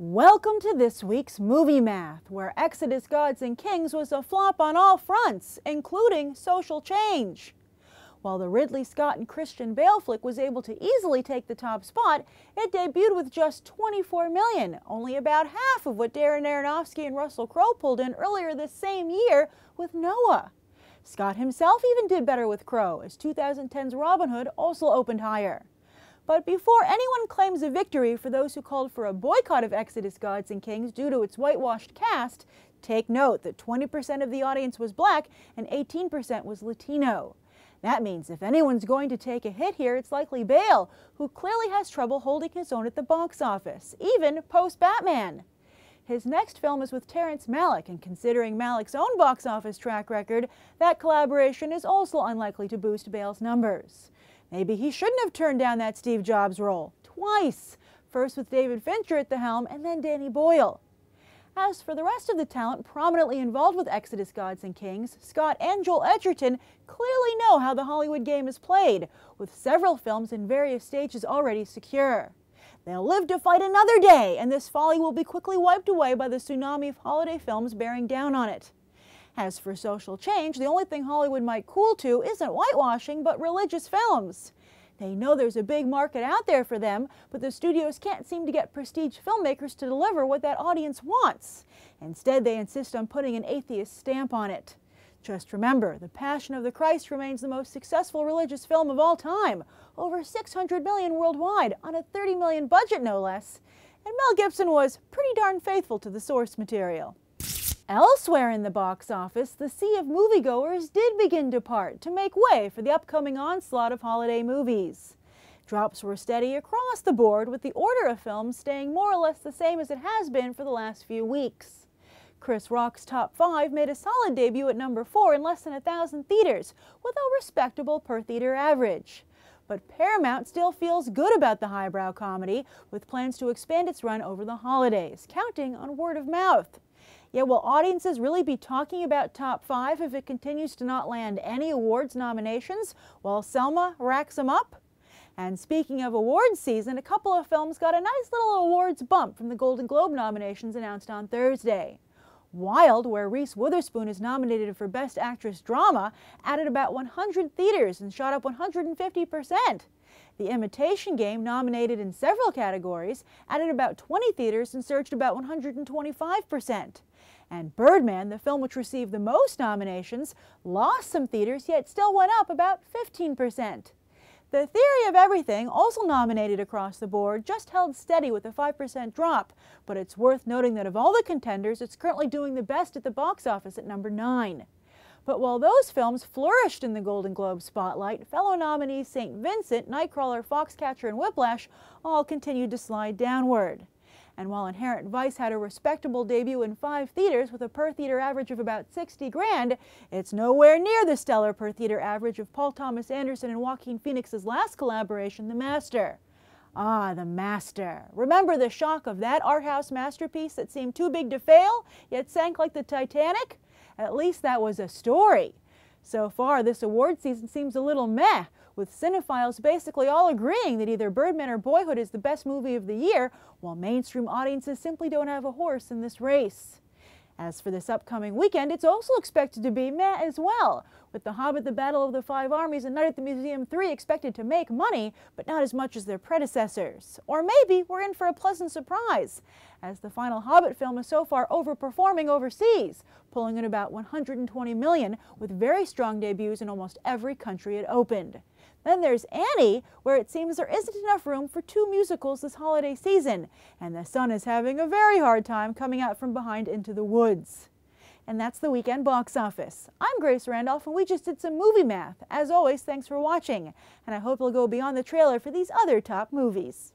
Welcome to this week's Movie Math, where Exodus Gods and Kings was a flop on all fronts, including social change. While the Ridley Scott and Christian Bale flick was able to easily take the top spot, it debuted with just $24 million, only about half of what Darren Aronofsky and Russell Crowe pulled in earlier this same year with Noah. Scott himself even did better with Crowe, as 2010's Robin Hood also opened higher. But before anyone claims a victory for those who called for a boycott of Exodus Gods and Kings due to its whitewashed cast, take note that 20% of the audience was black and 18% was Latino. That means if anyone's going to take a hit here, it's likely Bale, who clearly has trouble holding his own at the box office, even post-Batman. His next film is with Terrence Malick, and considering Malick's own box office track record, that collaboration is also unlikely to boost Bale's numbers. Maybe he shouldn't have turned down that Steve Jobs role, twice, first with David Fincher at the helm and then Danny Boyle. As for the rest of the talent prominently involved with Exodus Gods and Kings, Scott and Joel Edgerton clearly know how the Hollywood game is played, with several films in various stages already secure. They'll live to fight another day, and this folly will be quickly wiped away by the tsunami of holiday films bearing down on it. As for social change, the only thing Hollywood might cool to isn't whitewashing, but religious films. They know there's a big market out there for them, but the studios can't seem to get prestige filmmakers to deliver what that audience wants. Instead, they insist on putting an atheist stamp on it. Just remember, The Passion of the Christ remains the most successful religious film of all time, over $600 million worldwide on a $30 million budget no less, and Mel Gibson was pretty darn faithful to the source material. Elsewhere in the box office, the sea of moviegoers did begin to part to make way for the upcoming onslaught of holiday movies. Drops were steady across the board, with the order of films staying more or less the same as it has been for the last few weeks. Chris Rock's Top 5 made a solid debut at number 4 in less than 1,000 theaters, with a respectable per-theater average. But Paramount still feels good about the highbrow comedy, with plans to expand its run over the holidays, counting on word of mouth. Yet will audiences really be talking about Top 5 if it continues to not land any awards nominations while Selma racks them up? And speaking of awards season, a couple of films got a nice little awards bump from the Golden Globe nominations announced on Thursday. Wild, where Reese Witherspoon is nominated for Best Actress Drama, added about 100 theaters and shot up 150%. The Imitation Game, nominated in several categories, added about 20 theaters and surged about 125%. And Birdman, the film which received the most nominations, lost some theaters yet still went up about 15%. The Theory of Everything, also nominated across the board, just held steady with a 5% drop, but it's worth noting that of all the contenders, it's currently doing the best at the box office at number 9. But while those films flourished in the Golden Globe spotlight, fellow nominees St. Vincent, Nightcrawler, Foxcatcher, and Whiplash all continued to slide downward. And while Inherent Vice had a respectable debut in 5 theaters with a per-theater average of about $60,000, it's nowhere near the stellar per-theater average of Paul Thomas Anderson and Joaquin Phoenix's last collaboration, The Master. Ah, The Master. Remember the shock of that art house masterpiece that seemed too big to fail, yet sank like the Titanic? At least that was a story. So far, this award season seems a little meh, with cinephiles basically all agreeing that either Birdman or Boyhood is the best movie of the year, while mainstream audiences simply don't have a horse in this race. As for this upcoming weekend, it's also expected to be meh as well, with The Hobbit The Battle of the Five Armies and Night at the Museum 3 expected to make money, but not as much as their predecessors. Or maybe we're in for a pleasant surprise, as the final Hobbit film is so far overperforming overseas, pulling in about $120 million, with very strong debuts in almost every country it opened. Then there's Annie, where it seems there isn't enough room for 2 musicals this holiday season, and The Sun is having a very hard time coming out from behind Into the Woods. And that's the weekend box office. I'm Grace Randolph, and we just did some movie math. As always, thanks for watching, and I hope you'll go beyond the trailer for these other top movies.